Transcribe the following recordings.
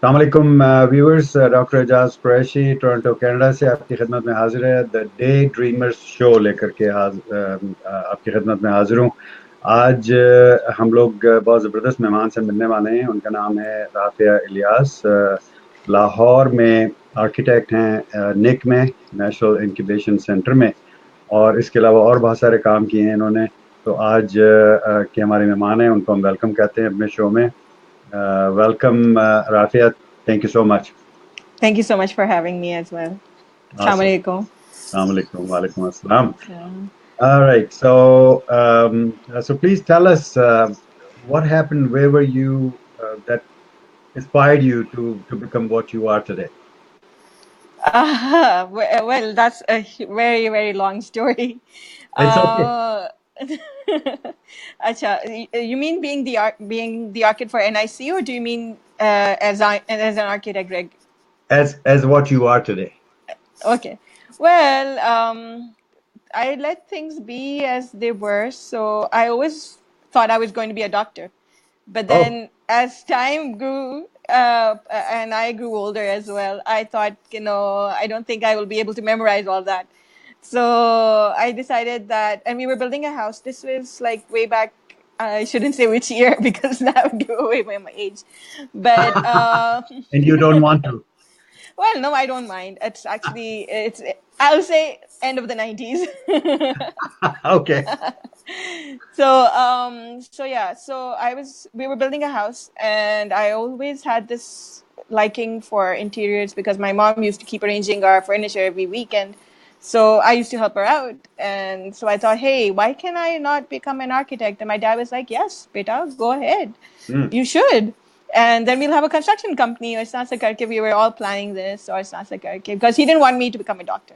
अस्सलामुअलैकुम viewers doctor Ejaz Qureshi Toronto Canada से आपकी खिदमत में हाजिर है द डे ड्रीमर्स शो लेकर के आपकी खिदमत में हाजिर हूँ। आज हम लोग बहुत ज़बरदस्त मेहमान से मिलने वाले हैं। उनका नाम है राफिया इलियास। लाहौर में आर्किटेक्ट हैं, निक में, नेशनल इंक्यूबेशन सेंटर में, और इसके अलावा और बहुत सारे काम किए हैं इन्होंने। तो आज के हमारे मेहमान हैं, उनको हम वेलकम कहते हैं अपने शो में। Welcome, Rafia. Thank you so much. Thank you so much for having me as well. Assalamu Awesome. alaikum. Assalamu alaikum. Wa alaikum assalam. Yeah. All right. So please tell us what happened. Where were you that inspired you to become what you are today? Well, that's a very, very long story. It's okay. Uh, Acha, you mean being the architect for NIC, or do you mean as an architect, Greg? As what you are today. Okay. Well, I let things be as they were. So I always thought I was going to be a doctor. But Oh, then as time grew, and I grew older as well, I thought, I don't think I will be able to memorize all that. So I decided that, and we were building a house. This was like way back. I shouldn't say which year because that would give away my age. But and you don't want to. well, no, I don't mind. It's I'll say end of the 90s. Okay. So we were building a house, and I always had this liking for interiors because my mom used to keep arranging our furniture every weekend. So I used to help her out, and so I thought, hey, why can I not become an architect? And my dad was like, yes, beta, go ahead, Mm. you should. And then we'll have a construction company, or Sansa Karke. We were all planning this, or Sansa Karke, because he didn't want me to become a doctor.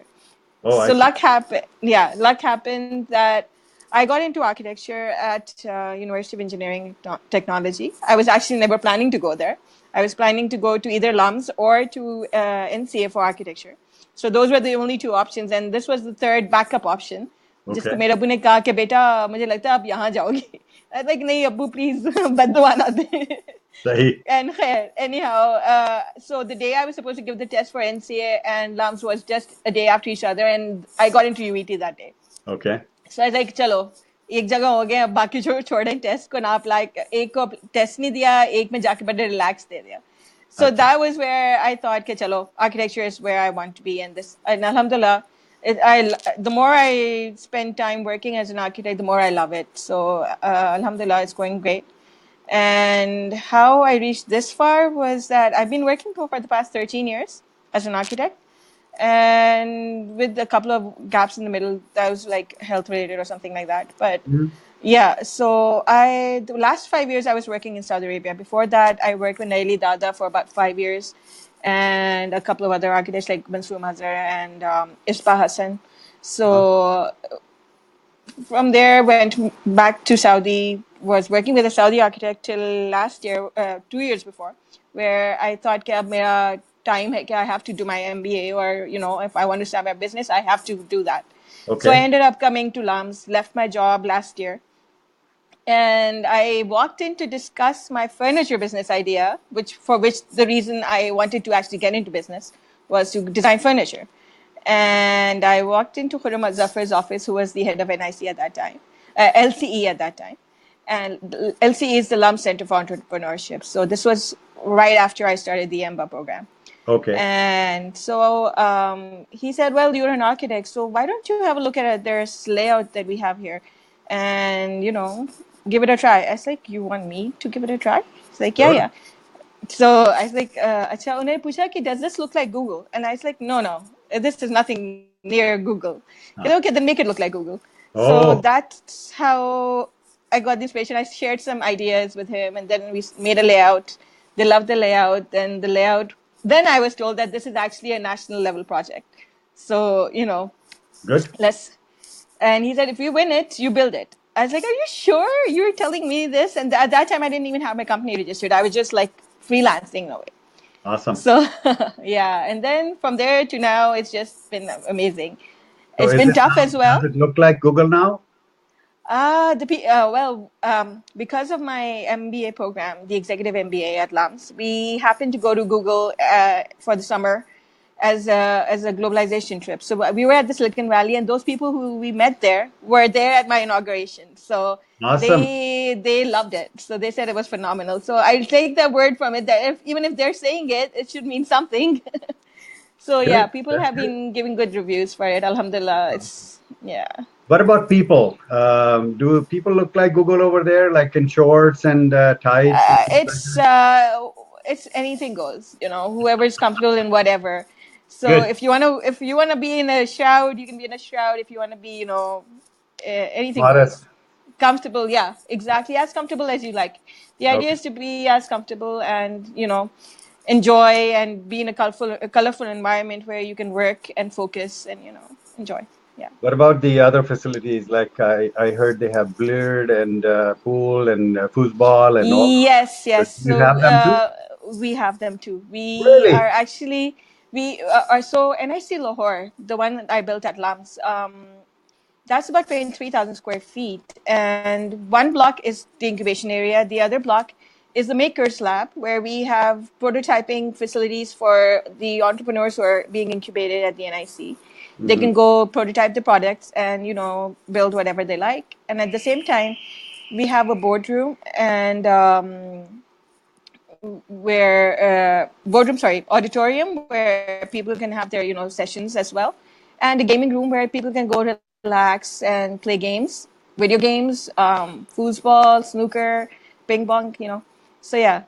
Oh, I So see. luck happened. Yeah, luck happened that I got into architecture at University of Engineering Technology. I was actually never planning to go there. I was planning to go to either LUMS or to NCA for architecture. So those were the only two options, and this was the third backup option. जिसको Okay. मेरे अब्बू ने कहा कि बेटा मुझे लगता है आप यहाँ जाओगी. I was like नहीं अब्बू please बददुआ ना दे. Sahi. And anyhow, so the day I was supposed to give the test for NCA and LUMS was just a day after each other, and I got into UET that day. Okay. So I was like, चलो एक जगह हो गए, अब बाकी छोड़े test को ना अप्लाई, एक को टेस्ट नहीं दिया, एक में जाके बड़े रिलैक्स दे दिया. So Acha. that was where I thought, कि चलो architecture is where I want to be, and alhamdulillah, the more I spend time working as an architect, the more I love it. So alhamdulillah, it's going great. And how I reached this far was that I've been working for the past 13 years as an architect, and with a couple of gaps in the middle that was like health related or something like that. But Mm. yeah, so the last 5 years I was working in Saudi Arabia. Before that, I worked with Naili Dada for about 5 years, and a couple of other architects like Mansoor Mazhar and Ispa Hassan. So from there, went back to Saudi, was working with a Saudi architect till last year, 2 years before, where I thought, कि अब मेरा time है कि I have to do my MBA, or if I want to start my business, I have to do that. So I Okay. ended up coming to LUMS, left my job last year, and I walked in to discuss my furniture business idea, for which the reason I wanted to actually get into business was to design furniture. And I walked into Khurram Zafar's office, who was the head of NIC at that time, LCE at that time. And LCE is the LUMS Center for Entrepreneurship. So this was right after I started the EMBA program. Okay. And so he said, well, you're an architect, so why don't you have a look at this layout that we have here and, give it a try. I was like, you want me to give it a try? He's like, yeah, Sure. yeah. So I was like, अच्छा उन्हें पूछा कि does this look like Google? And I was like, no, this is nothing near Google. He said, okay, then make it look like Google. So Oh, that's how I got the inspiration. I shared some ideas with him, and then we made a layout. They loved the layout, and the layout. Then I was told that this is actually a national level project. So good. let's. And he said, if you win it, you build it. I was like, are you sure you're telling me this? And at that time, I didn't even have my company registered. I was just like freelancing in a way. Awesome. So, yeah. And then from there to now, it's just been amazing. So It's is been it tough now, as well. does it look like Google now? Because of my MBA program, the executive MBA at LUMS, we happened to go to Google for the summer as a globalization trip. So we were at the Silicon Valley, and those people who we met there were there at my inauguration. So Awesome. they loved it. So they said it was phenomenal. So I'll take their word from it that even if they're saying it, it should mean something. So yeah, Good. people That's have good. been giving good reviews for it. Alhamdulillah. It's yeah. What about people? Do people look like Google over there, like in shorts and tights and uh, things like it's that? uh, it's anything goes. Whoever's comfortable in whatever. So Good. if you wanna be in a shroud, you can be in a shroud. If you wanna be, anything Modest. goes. Comfortable, yeah, exactly as comfortable as you like. The idea Okay. is to be as comfortable and enjoy and be in a colorful environment where you can work and focus and enjoy. Yeah. What about the other facilities? Like I heard they have billiard and pool and foosball and all Yes, those. yes. Do you have them too? We have them too. We are Really? actually we are so NIC Lahore, the one that I built at LAMS. That's about 23,000 square feet, and one block is the incubation area. The other block is the Makers Lab, where we have prototyping facilities for the entrepreneurs who are being incubated at the NIC. They Hmm. can go prototype the products and build whatever they like. And at the same time, we have a boardroom and auditorium where people can have their sessions as well, and a gaming room where people can go relax and play games, video games, foosball, snooker, ping pong. So yeah.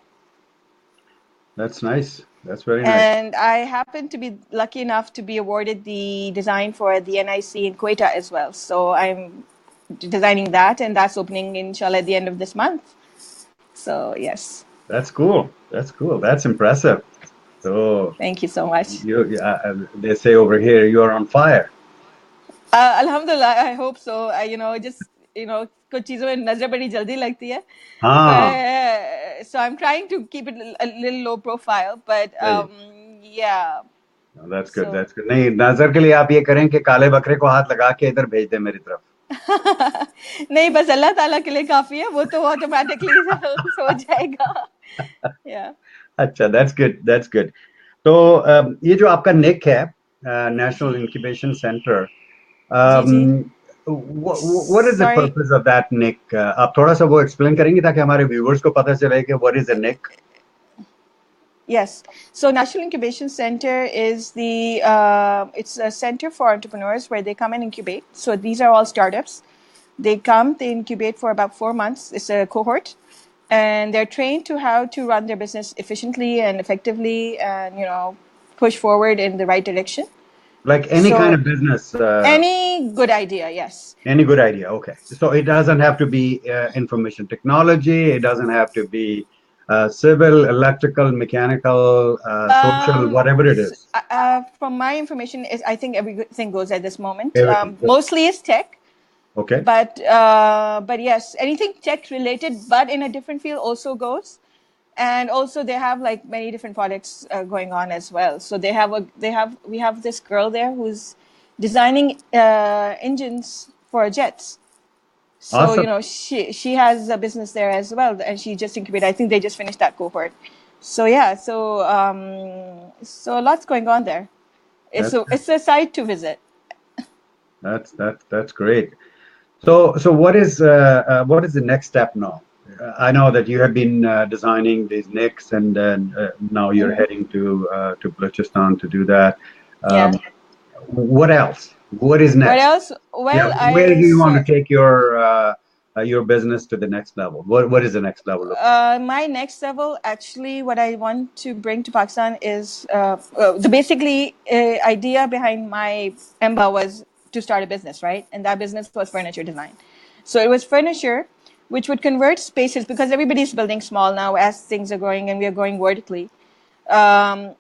That's nice. That's very nice. And I happen to be lucky enough to be awarded the design for the NIC in Quetta as well. So I'm designing that, and that's opening inshallah at the end of this month. So yes, That's cool. That's cool. That's impressive. So thank you so much. they say over here you are on fire. Alhamdulillah, I hope so. Just कुछ चीजों में नजर बड़ी जल्दी लगती है, हाँ, but so I'm trying to keep it a little low profile, but सही. yeah. That's good. So That's good. नहीं, नजर के लिए आप ये करें कि काले बकरे को हाथ लगा के इधर भेज दें मेरी तरफ. नहीं, बस अल्लाह ताला के लिए काफी है, वो तो ऑटोमेटिकली हो जाएगा. Yeah. अच्छा, that's good. That's good. तो ये जो आपका निक है, नेशनल जी इंक्यूबेशन सेंटर, जी जी. what is the Sorry. purpose of that nick? आप थोड़ा सा वो एक्सप्लेन करेंगे ताकि हमारे व्यूअर्स को पता चले कि what is a nick? Yes. So National Incubation Center is it's a center for entrepreneurs where they come and incubate. So these are all startups. They incubate for about 4 months. It's a cohort, and they're trained to how to run their business efficiently and effectively, and push forward in the right direction. Like any kind So of business, any good idea, yes. any good idea. Okay. So it doesn't have to be information technology. It doesn't have to be civil, electrical, mechanical, social, whatever it is. From my information, is I think everything goes at this moment. Everything. Mostly is tech, Okay. but yes, anything tech related, but in a different field also goes. And also they have like many different projects going on as well. So we have this girl there who's designing engines for jets. So Awesome. she has a business there as well, and she just incubated. I think they just finished that cohort. So yeah, so lots going on there. It's That's a it's a site to visit. that's great. So what is the next step now? I know that you have been designing these nicks, and then now you're Hmm. heading to Balochistan to do that. Yeah. Um, what else? What is What next? else? Yeah, Well, where do you want to take your business to the next level? What is the next level look like? my next level, actually, what I want to bring to Pakistan is the basically idea behind my EMBA was to start a business, right? And that business was furniture design. So it was furniture which would convert spaces because everybody's building small now as things are growing and we are growing vertically. Um,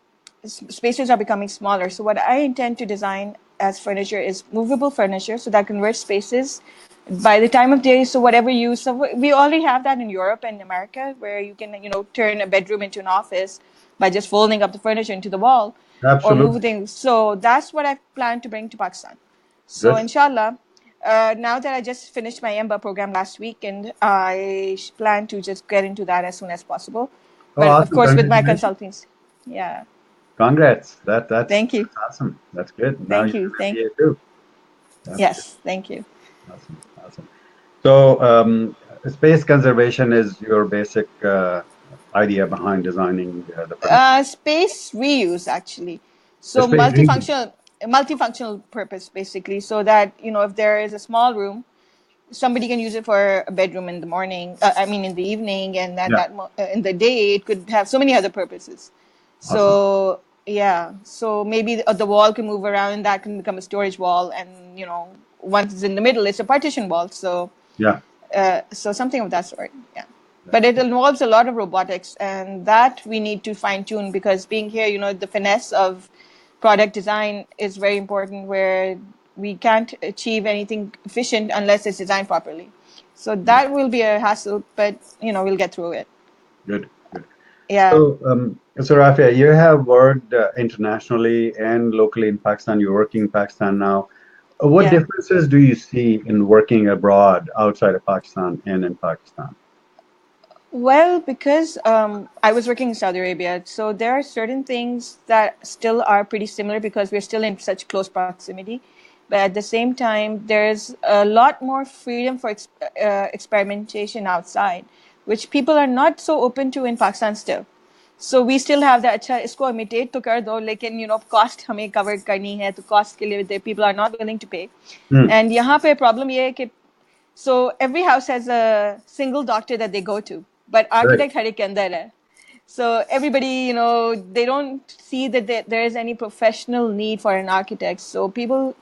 Spaces are becoming smaller. So what I intend to design as furniture is movable furniture, so that converts spaces by the time of day. So whatever you, so we already have that in Europe and America, where you can turn a bedroom into an office by just folding up the furniture into the wall, or move Absolutely. things. So that's what I plan to bring to Pakistan. So Good. inshallah. Now that I just finished my MBA program last week, and I plan to just get into that as soon as possible. Oh, But of awesome! course, with my Congratulations! consultings. Yeah. Congrats! That's Thank you. awesome. That's good. Now you Thank you. have an MBA too. That's good. Yes. Thank you. Awesome. Awesome. So, space conservation is your basic idea behind designing the furniture. Space reuse, actually. So Space reuse. multifunctional purpose, basically, so that, if there is a small room, somebody can use it for a bedroom in the morning. I mean, in the evening, and Yeah. in the day, it could have so many other purposes. Awesome. So yeah, so maybe the wall can move around, and that can become a storage wall, and once it's in the middle, it's a partition wall. So Yeah. so something of that sort. Yeah. But That's it good. involves a lot of robotics, and that we need to fine tune, because being here, the finesse of product design is very important, where we can't achieve anything efficient unless it's designed properly. So Yeah. that will be a hassle, but we'll get through it. Good. Good. Yeah. So Rafia, you have worked internationally and locally in Pakistan. You're working in Pakistan now. What Yeah. differences do you see in working abroad outside of Pakistan and in Pakistan? Well, because I was working in Saudi Arabia, so there are certain things that still are pretty similar because we're still in such close proximity. But at the same time, there's a lot more freedom for experimentation outside, which people are not so open to in Pakistan still. So we still have that. अच्छा इसको imitate तो कर दो, लेकिन cost हमें cover करनी है, तो cost के लिए people are not willing to pay. Hmm. And यहाँ पे problem ये है कि so every house has a single doctor that they go to, but Right. architect हर एक के अंदर है. So everybody, they don't see that there is any professional need for an architect. So people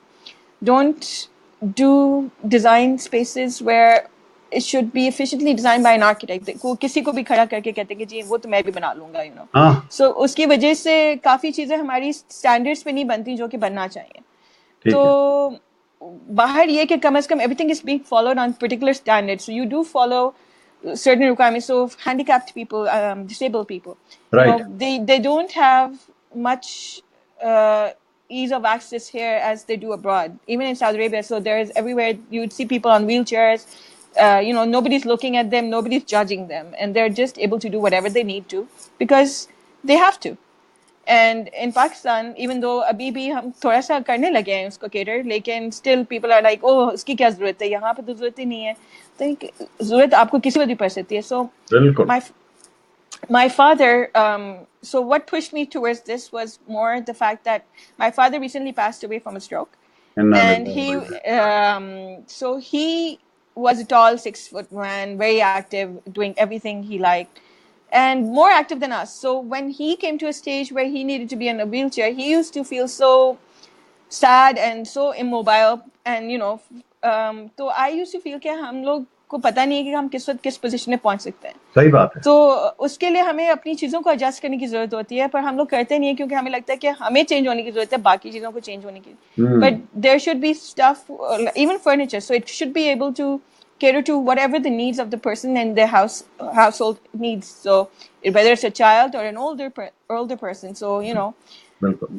don't do design spaces where it should be efficiently designed by an architect. किसी को भी खड़ा करके कहते हैं कि जी वो तो मैं भी बना लूंगा. हाँ, So उसकी वजह से काफी चीजें हमारी standards पे नहीं बनती जो कि बनना चाहिए. ठीक है. तो बाहर ये कि कम से कम everything is being followed on particular standards. So you do follow certain requirements. So handicapped people, disabled people, Right. they don't have much ease of access here as they do abroad, even in Saudi Arabia. So there's everywhere you would see people on wheelchairs. Nobody's looking at them, nobody's judging them, and they're just able to do whatever they need to because they have to. And in Pakistan, even though अभी भी हम थोड़ा सा करने लगे हैं उसको cater, लेकिन still people are like, oh उसकी क्या जरूरत है, यहाँ पे तो जरूरत ही नहीं है. तो जरूरत आपको किसी वक्त भी पड़ सकती है. So बिल्कुल. my father, so what pushed me towards this was more the fact that my father recently passed away from a stroke. And he was a tall 6 foot man, very active, doing everything he liked, and more active than us. So when he came to a stage where he needed to be in a wheelchair, he used to feel so sad and so immobile. And so I used to feel कि हम लोग को पता नहीं है कि हम किस वक्त किस पोजीशन में पहुंच सकते हैं. सही बात है. तो उसके लिए हमें अपनी चीज़ों को एडजस्ट करने की ज़रूरत होती है, पर हम लोग करते नहीं है क्योंकि हमें लगता है कि हमें चेंज होने की ज़रूरत है बाकी चीज़ों को चेंज होने की. But there should be stuff, even furniture, so it should be able to cater to whatever the needs of the person and their household needs. So whether it's a child or an older person, so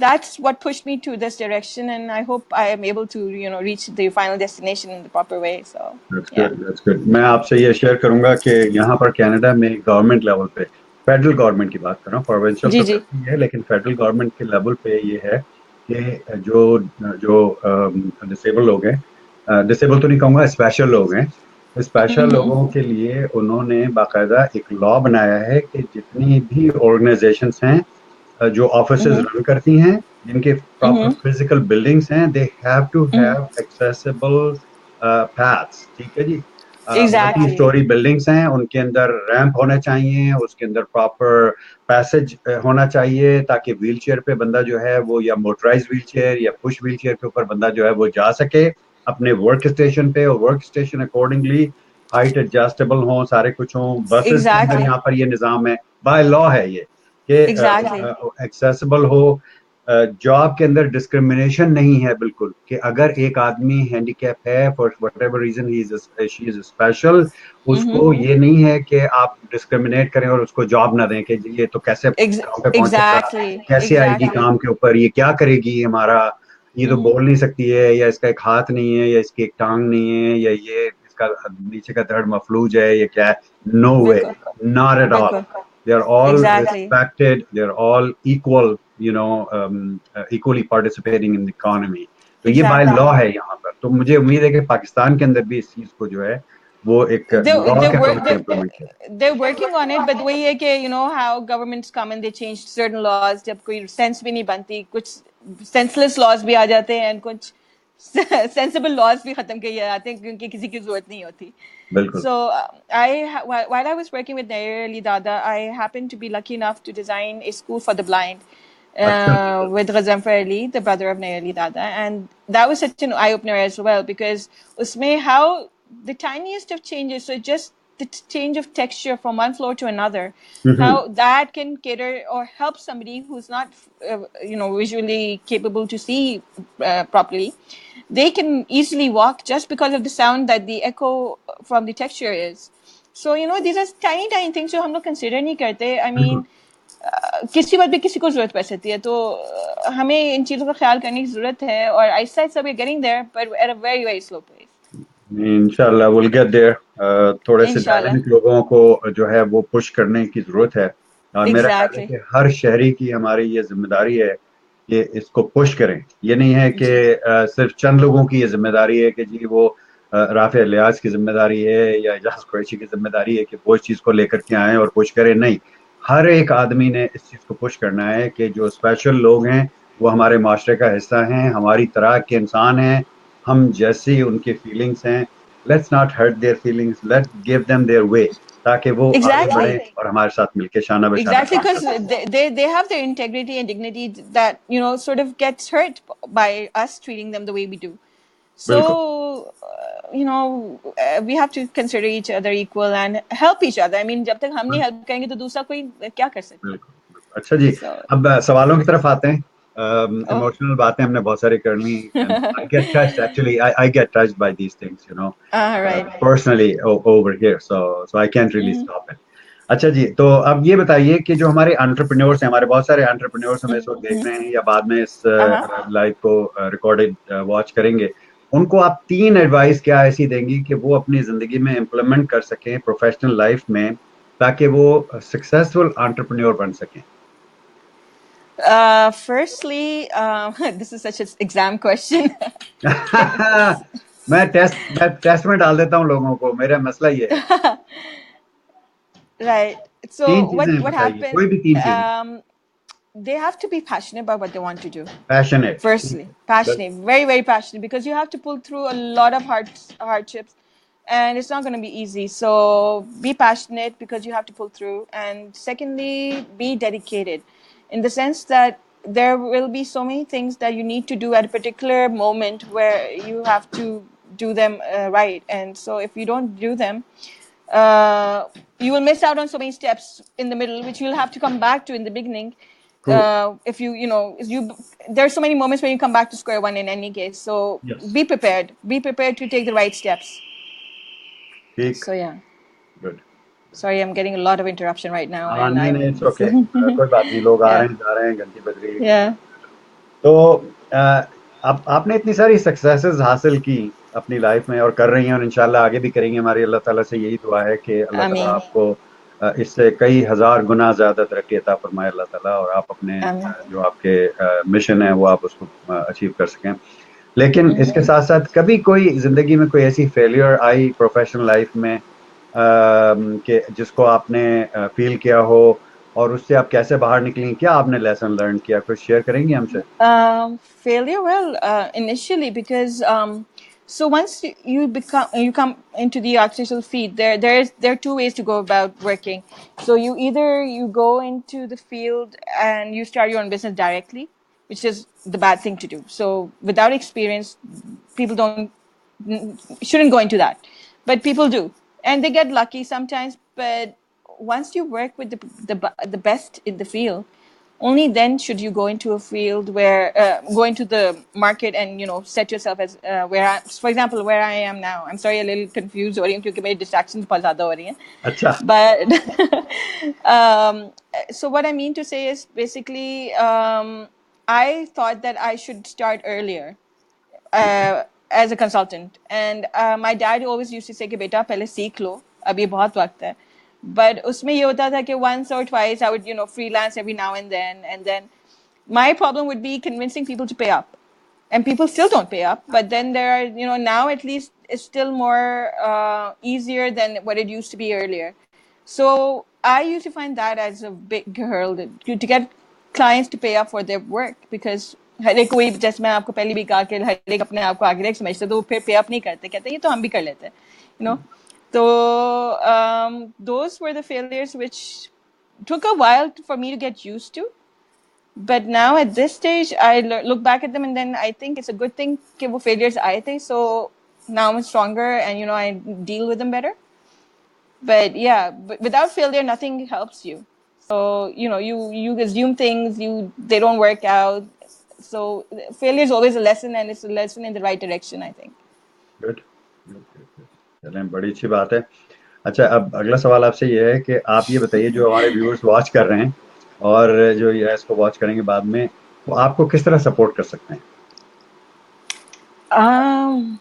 that's what pushed me to this direction, and I hope I am able to reach the final destination in the proper way. So That's good. That's good. मैं आपसे ये share करूंगा कि यहाँ पर Canada में government level पे, federal government की बात कर रहा हूँ, प्रोविंशियल जी तो जी. करती है, लेकिन फेडरल गवर्नमेंट के लेवल पे ये है कि जो जो डिसेबल लोग हैं, डिसेबल तो नहीं कहूँगा, स्पेशल लोग हैं, स्पेशल लोगों के लिए उन्होंने बाकायदा एक लॉ बनाया है कि जितनी भी ऑर्गेनाइजेशंस हैं जो ऑफिसेज रन करती हैं, जिनके प्रॉपर फिजिकल बिल्डिंग्स हैं, they have to have accessible paths. ठीक है जी. Multi Exactly. स्टोरी बिल्डिंग्स हैं, उनके अंदर रैंप होना चाहिए, उसके अंदर प्रॉपर पैसेज होना चाहिए, ताकि व्हील चेयर पे बंदा जो है वो, या मोटराइज व्हील चेयर या पुश व्हील चेयर के ऊपर बंदा जो है वो जा सके अपने वर्क स्टेशन पे, और work station accordingly height adjustable हो, सारे कुछ हो. बसेस के अंदर Exactly. यहाँ पर ये निज़ाम है, बाय लॉ है ये कि Exactly. एक्सेसिबल हो. जॉब के अंदर डिस्क्रिमिनेशन नहीं है बिल्कुल, कि अगर एक आदमी हैंडीकैप है for whatever reason, he is she is special, उसको ये नहीं है कि आप डिस्क्रिमिनेट करें और उसको जॉब ना दें कि ये तो कैसे काम पे पहुंचेगा, Exactly. कैसे आएगी Exactly. काम के ऊपर, ये क्या करेगी हमारा, ये तो बोल नहीं सकती है, या इसका एक हाथ नहीं है, या इसकी एक टांग नहीं है, या ये इसका नीचे का धड़ मफलूज है, ये क्या है। नो वे, बिल्कुल नॉट एट ऑल। बिल्कुल they are all exactly respected, they are all equal, you know, equally participating in the economy. तो ये बाय एग्जैक्टली लॉ है यहाँ पर। तो मुझे उम्मीद है कि पाकिस्तान के अंदर भी इस चीज को जो है वो एक लॉ they के तौर work पे इम्प्लीमेंट किया they're working on it, but वही है कि you know how governments come and they change certain laws, जब कोई sense भी नहीं बनती, कुछ senseless laws भी आ जाते हैं, and कुछ sensible laws भी खत्म किए जाते हैं क्योंकि किसी की जरूरत नहीं होती. बिल्कुल। So while I was working with Nair Ali Dada, I happened to be lucky enough to design a school for the blind अच्छा। with Ghazanfar Ali, the brother of Nair Ali Dada, and that was such an eye opener as well because usme how the tiniest of changes, so just the change of texture from one floor to another, how hmm. that can cater or help somebody who's not visually capable to see properly. They can easily walk just because of the sound that the echo from the texture is. So these are tiny tiny things जो हम लोग consider नहीं करते. I mean, बिल्कुल। किसी बात पे किसी को जरूरत पड़ सकती है, तो हमें इन चीजों का ख्याल करने की जरूरत है, और आहिस्ता आहिस्ता we getting there but at a very very slow pace. इंशाल्लाह विल गेट देयर। थोड़े से इंशाल्लाह. डायनेमिक लोगों को जो है वो पुश करने की जरूरत है। मेरा ख्याल है एग्जैक्टली. कि हर शहरी की हमारी ये जिम्मेदारी है कि इसको पुश करें। ये नहीं है कि जी. सिर्फ चंद लोगों की ये जिम्मेदारी है कि जी वो राफिया इलियास की जिम्मेदारी है या एजाज कुरैशी की जिम्मेदारी है कि वो इस चीज को लेकर के आए और पुश करें। नहीं, हर एक आदमी ने इस चीज को पुश करना है कि जो स्पेशल लोग हैं वो हमारे माशरे का हिस्सा हैं, हमारी तरह के इंसान हैं, हम जैसी उनकी फीलिंग्स हैं। Let's not hurt their feelings, let's give them their way, ताकि वो आगे बढ़े एग्जैक्टली. और हमारे साथ मिलके शाना बशाना Exactly, काम कर because सकें। they have their integrity and dignity that sort of gets hurt by us treating them the way we do. बिल्कुल So we have to consider each other equal and help each other. I mean, जब तक हम नहीं help करेंगे तो दूसरा कोई क्या कर सकता है? बिल्कुल। अच्छा जी, So अब सवालों की तरफ आते हैं। oh, इमोशनल बातें हमने बहुत सारी कर ली, and I get touched actually, I get touched by these things, you know, right. Personally over here, so I can't really Mm-hmm. Stop it. अच्छा जी, तो अब ये बताइए कि जो हमारे एंटरप्रेन्योर्स हैं, हमारे बहुत सारे एंटरप्रेन्योर्स हमें इस वक्त देख रहे हैं या बाद में इस Uh-huh. लाइव को रिकॉर्डेड वॉच करेंगे, उनको आप तीन एडवाइस क्या ऐसी देंगी कि वो अपनी जिंदगी में इम्प्लीमेंट कर सकें प्रोफेशनल लाइफ में, ताकि वो सक्सेसफुल एंटरप्रेन्योर बन सकें? Firstly, this is such an exam question. मैं टेस्ट में डाल देता हूँ लोगों को, मेरा मसला ये है। Right. तीन So what चीजें what बताइए, happened? कोई भी तीन चीजें। They have to be passionate about what they want to do. Passionate. Firstly, passionate, very very passionate, because you have to pull through a lot of hardships, and it's not going to be easy. So be passionate because you have to pull through, and secondly, be dedicated, in the sense that there will be so many things that you need to do at a particular moment where you have to do them right, and so if you don't do them, you will miss out on so many steps in the middle, which you'll have to come back to in the beginning. True. If you there's so many moments when you come back to square one in any case. So yes. be prepared to take the right steps. ठीक। So yeah, good. sorry, I'm getting a lot of interruption right now, हाँ, and नहीं नहीं, I'm it's okay, कोई बात नहीं, लोग आ रहे yeah, हैं जा रहे हैं, घंटी बज रही है। yeah. तो आप आपने इतनी सारी सक्सेसेस हासिल की अपनी लाइफ में और कर रही हैं, और इंशाल्लाह आगे भी करेंगे। हमारी अल्लाह ताला से यही दुआ है कि अल्लाह I ताला mean, आपको इससे कई हजार गुना ज्यादा तरक्की अता फरमाए अल्लाह ताला, और आप अपने I mean. जो आपके मिशन है वो आप उसको अचीव कर सकें। लेकिन इसके साथ साथ कभी कोई जिंदगी में कोई ऐसी फेलियर आई प्रोफेशनल लाइफ में कि जिसको आपने फील किया हो, और उससे आप कैसे बाहर निकली, क्या आपने लेसन लर्न किया, कुछ शेयर करेंगे हमसे? Failure, well, initially, because so once you come into the architectural field, there are two ways to go about working. So either you go into the field and you start your own business directly, which is the bad thing to do. So without experience, people don't shouldn't go into that, but people do, and they get lucky sometimes. But once you work with the best in the field, only then should you go into a field where go into the market and set yourself as for example, where I am now. I'm sorry, a little confused हो रही हूँ क्योंकि मेरी distractions बहुत ज़्यादा हो रही हैं. अच्छा। But so what I mean to say is basically, I thought that I should start earlier as a consultant. And my dad always used to say कि बेटा पहले सीख लो, अभी बहुत वक्त है. But उसमें ये होता था कि once or twice I would, freelance every now and then. And then my problem would be convincing people to pay up. And people still don't pay up. But then there are, now at least it's still more easier than what it used to be earlier. So I used to find that as a big hurdle to get clients to pay up for their work, because हर एक कोई, जैसे मैं आपको पहले भी कहा कि हर एक अपने आप को आगे समझते, तो फिर पे अप नहीं करते, कहते ये तो हम भी कर लेते हैं, so those were the failures which took a while for me to get used to. But now at this stage I look back at them and then I think it's a good thing कि वो failures आए थे, so now I'm stronger and I deal with them better. But yeah, without failure nothing helps you. So you assume things, they don't work out. So failure is always a lesson, and it's a lesson in the right direction, I think. Good, चलें, बड़ी अच्छी बात है. अच्छा, अब अगला सवाल आपसे ये है कि आप ये बताइए, जो हमारे व्यूअर्स वॉच कर रहे हैं और जो ये इसको वॉच करेंगे बाद में, वो आपको किस तरह सपोर्ट कर सकते हैं? Um,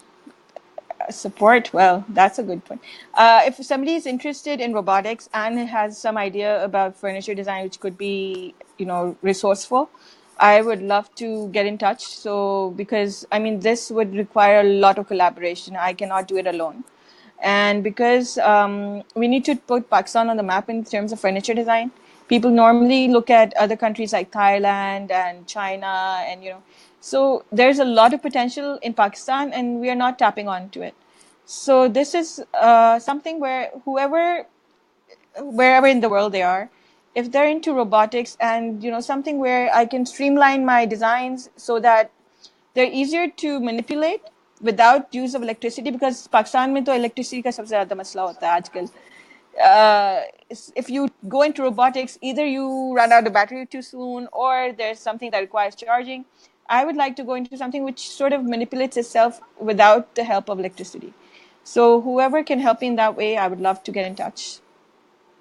Support, well, that's a good point. If somebody is interested in robotics and has some idea about furniture design, which could be resourceful, I would love to get in touch. So because this would require a lot of collaboration, I cannot do it alone. And because we need to put Pakistan on the map in terms of furniture design, people normally look at other countries like Thailand and China, and so there's a lot of potential in Pakistan, and we are not tapping onto it. So this is something where wherever in the world they are, if they're into robotics, and something where I can streamline my designs so that they're easier to manipulate without use of electricity, because Pakistan में तो electricity का सबसे ज़्यादा मसला होता है आजकल. If you go into robotics, either you run out of battery too soon, or there's something that requires charging. I would like to go into something which sort of manipulates itself without the help of electricity. So whoever can help me in that way, I would love to get in touch.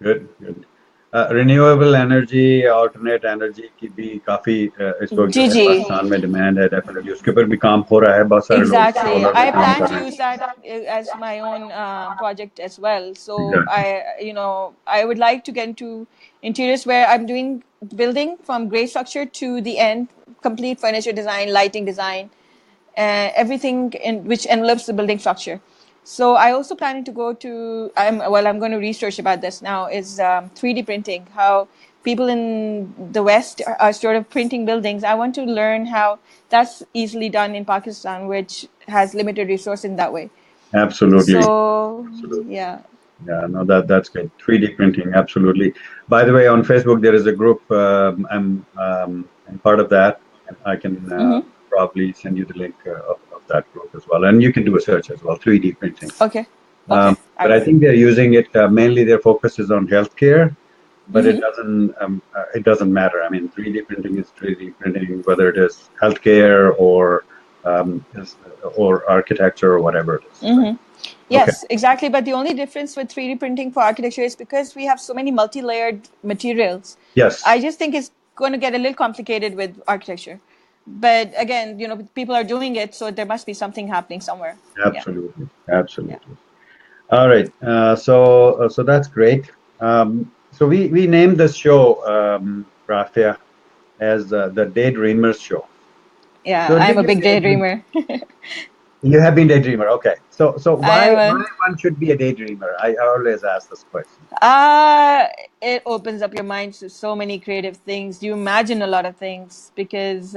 Good, good. Renewable energy, alternate energy की भी काफी इस वक्त जो जी है जी पाकिस्तान में demand है. Definitely उसके ऊपर भी काम हो रहा है, बहुत सारे लोग Exactly. सोलर पे I काम plan कर to रहे use हैं. that as my own project as well. So Exactly. I would like to get into interiors where I'm doing building from gray structure to the end, complete furniture design, lighting design, everything in which envelopes the building structure. So I also planning to go to, I'm going to research about this now, is 3D printing, how people in the West are sort of printing buildings. I want to learn how that's easily done in Pakistan, which has limited resource in that way. Absolutely. So Absolutely. yeah. Yeah, no, that's good. 3D printing, absolutely. By the way, on Facebook there is a group. I'm part of that. I can probably send you the link of that group as well, and you can do a search as well. 3D printing. Okay. Okay. But I think they're using it mainly. Their focus is on healthcare, but it doesn't matter. I mean, 3D printing is 3D printing, whether it is healthcare or architecture or whatever it is. Mm-hmm. Yes, exactly. But the only difference with 3D printing for architecture is because we have so many multi-layered materials. Yes. I just think it's going to get a little complicated with architecture. But again, people are doing it, so there must be something happening somewhere. Absolutely. Yeah. Absolutely. Yeah. All right. So that's great. So we named this show, Rafia, as the Daydreamers Show. Yeah, So I'm a big daydreamer. You have been daydreamer, okay. So why one should be a daydreamer? I always ask this question. It opens up your mind to so many creative things. You imagine a lot of things, because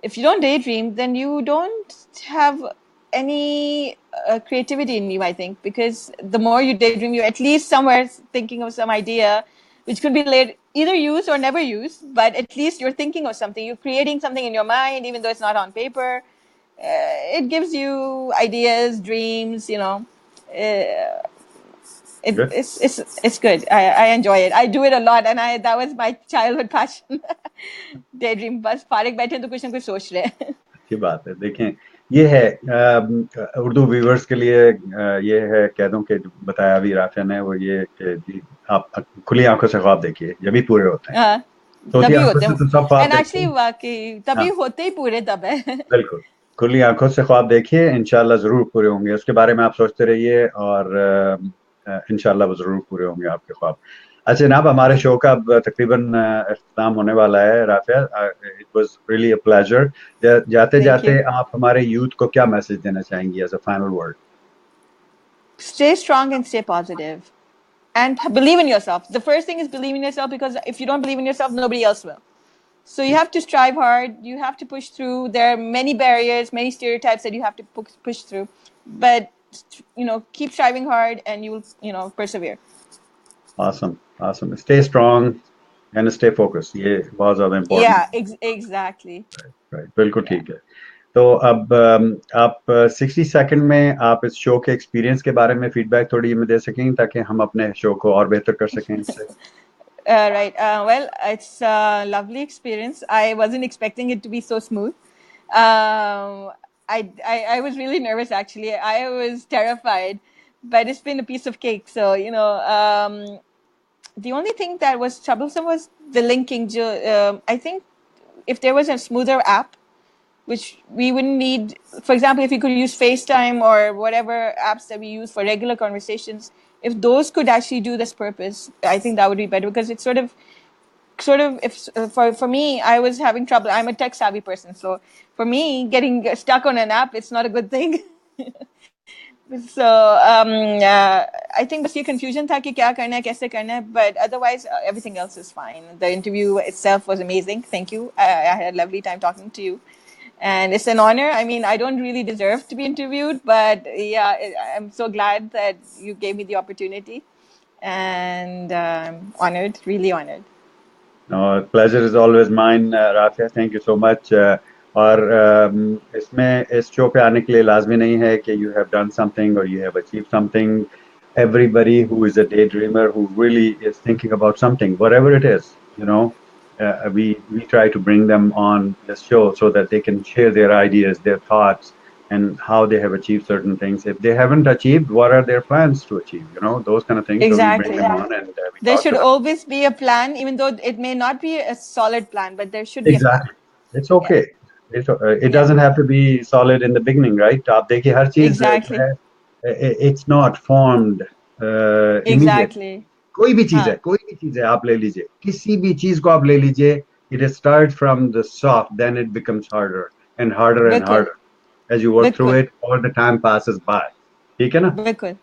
if you don't daydream, then you don't have any creativity in you, I think, because the more you daydream, you're at least somewhere thinking of some idea which could be either used or never used, but at least you're thinking of something. You're creating something in your mind, even though it's not on paper. It gives you ideas, dreams, it's good. I enjoy it. I do it a lot, and that was my childhood passion. Daydream, बस फारिग बैठे तो कुछ ना कुछ सोच रहे हैं. अच्छी बात है. देखें, ये है उर्दू व्यूवर्स के लिए, ये है, कह दूं कि बताया अभी राफिया ने, वो ये कि आप खुली आंखों से ख्वाब देखिए, जब भी पूरे होते हैं. सोती तभी आंखों होते से हैं तो सब ख्वाब एंड देखते एक्चुअली हैं। वाकई तभी हाँ, होते ही पूरे तब है बिल्कुल। खुली आंखों से ख्वाब देखिए, इंशाल्लाह जरूर पूरे होंगे। उसके बारे में आप सोचते रहिए और इंशाल्लाह वो जरूर पूरे होंगे आपके ख्वाब। अच्छा जनाब, हमारे शो का अब तकरीबन अख्ताम होने वाला है। Rafia, it was really a pleasure. जाते थैंक यू जाते आप हमारे यूथ को क्या मैसेज देना चाहेंगी as a final word? stay strong and stay positive and believe in yourself. The first thing is believe in yourself because if you don't believe in yourself, nobody else will. So you have to strive hard. You have to push through. There are many barriers, many stereotypes that you have to push through. But keep striving hard, and you will, persevere. Awesome, awesome. Stay strong and stay focused. ये बहुत ज्यादा important Yeah, exactly. है। Right, बिल्कुल Yeah. ठीक है। तो अब आप 60 सेकंड में आप इस शो के एक्सपीरियंस के बारे में फीडबैक थोड़ी हमें दे सकेंगे ताकि हम अपने शो को और बेहतर कर सकें इससे। Right. Well, it's a lovely experience. I wasn't expecting it to be so smooth. I was really nervous actually. I was terrified, but it's been a piece of cake. So the only thing that was troublesome was the linking. I think if there was a smoother app, which we wouldn't need, for example, if you could use FaceTime or whatever apps that we use for regular conversations, if those could actually do this purpose, I think that would be better because it's sort of if for me, I was having trouble. I'm a tech savvy person, so for me getting stuck on an app, it's not a good thing. So I think बस ये confusion था कि क्या करना है कैसे करना है, but otherwise everything else is fine. The interview itself was amazing. Thank you. I had a lovely time talking to you, and it's an honor. I mean, I don't really deserve to be interviewed, but yeah, I'm so glad that you gave me the opportunity, and honored, really honored. Pleasure is always mine Rafia, thank you so much. और इसमें इस show पे आने के लिए लाजमी नहीं है कि यू हैव डन समथिंग और you have achieve something. Everybody who is a daydreamer, who really is thinking about something, whatever it is, we try to bring them on the show so that they can share their ideas, their thoughts, and how they have achieved certain things. If they haven't achieved, what are their plans to achieve? Those kind of things. So we bring Exactly. them on and we There talk should to them. always be a plan, even though it may not be a solid plan, but there should be a plan. Exactly. It's Yeah. okay. It Yeah. doesn't have to be solid in the beginning, right? आप देखिए हर चीज जो Exactly. है, it's not formed immediately. Exactly. कोई भी चीज है, हाँ. कोई भी चीज है, आप ले लीजिए, किसी भी चीज को आप ले लीजिए, it starts from the soft, then it becomes harder and harder and बिल्कुल. harder as you work through बिल्कुल. it, all the time passes by. ठीक है ना? बिल्कुल.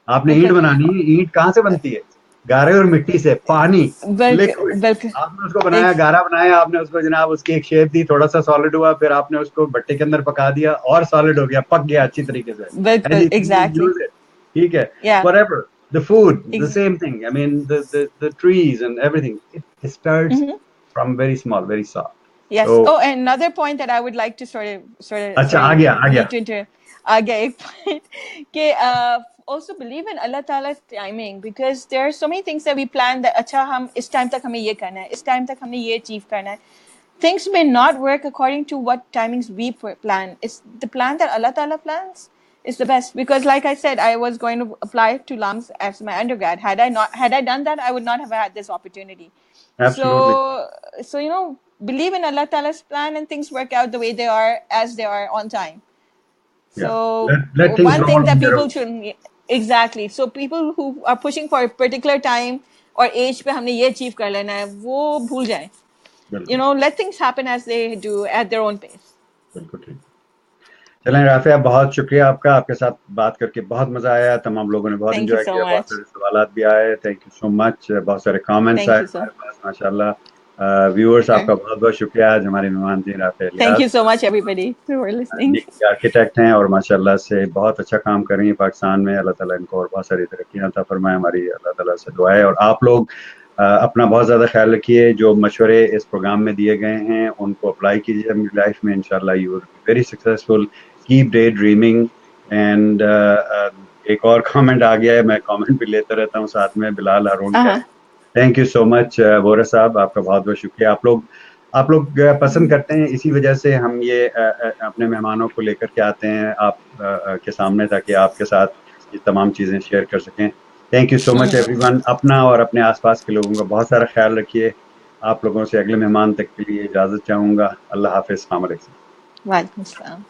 आपने ईंट बिल्कुल. बनानी है, ईंट कहाँ से बनती है? गारे और मिट्टी से, पानी, बिल्कुल. लिक्विड। बिल्कुल. आपने उसको बनाया, एक गारा बनाया, आपने उसको जनाब उसकी एक शेप दी, थोड़ा सा सॉलिड हुआ, फिर आपने उसको भट्टे के अंदर पका दिया और सॉलिड हो गया, पक गया अच्छी तरीके से। एंड बिल्कुल. You Exactly. Use it. ठीक है। Yeah. Whatever the food, the Ex- same thing. I mean, the trees and everything, it starts mhm. from very small, very soft. Yes. So Oh, and another point that I would like to sort of अच्छा, आ sorry गया, आ गया। need to inter एक point कि also believe in Allah Ta'ala's timing because there are so many things that we plan that अच्छा हम इस time तक हमें ये करना है, इस time तक हमने ये achieve करना है. Things may not work according to what timings we plan. It's the plan that Allah Ta'ala plans is the best because like I said, I was going to apply to LUMS as my undergrad. Had I done that, I would not have had this opportunity. Absolutely. So believe in Allah Ta'ala's plan and things work out the way they are as they are on time. Yeah. So Let things one roll thing on that their people own. should exactly. So people who are pushing for a particular time or age पे हमने ये achieve कर लेना है वो भूल जाएं. बिल्कुल, Let things happen as they do at their own pace. बिल्कुल ठीक। चलें राफिया, बहुत शुक्रिया आपका, आपके साथ बात करके बहुत मजा आया, तमाम लोगों ने बहुत Thank you एंजॉय so किया, बहुत much. सारे सवालात भी आए। Thank you so much. बहुत सारे कमेंट्स आए Thank you so. हमारे पास, माशाल्लाह। Viewers, Sure. आपका बहुत बहुत शुक्रिया। आज हमारे मेहमान थी Rafia Thank Ilyas, you so much, everybody, who are listening. Architect हैं और माशाल्लाह से बहुत अच्छा काम कर रही हैं पाकिस्तान में। अल्लाह ताला इनको और बहुत सारी तरक्कियां अता फरमाए, हमारी अल्लाह ताला से दुआ है। और आप लोग अपना बहुत ज़्यादा ख्याल रखिए। जो मशवरे इस प्रोग्राम में दिए गए हैं उनको अप्लाई कीजिए अपनी लाइफ में, इंशाल्लाह you will be very successful. Keep day dreaming. And एक और कमेंट आ गया है, मैं कमेंट भी लेता रहता हूँ साथ में, बिलाल हारून का। Uh-huh. Thank you so much Vora साहब, आपका बहुत बहुत शुक्रिया। आप लोग पसंद करते हैं, इसी वजह से हम ये अपने मेहमानों को लेकर के आते हैं आप के सामने, ताकि आपके साथ ये तमाम चीज़ें शेयर कर सकें। Thank you so much everyone. अपना और अपने आसपास के लोगों का बहुत सारा ख्याल रखिए। आप लोगों से अगले मेहमान तक के लिए इजाजत चाहूंगा। अल्लाह हाफिज, अस्सलाम वालेकुम। वालेकुम सलाम।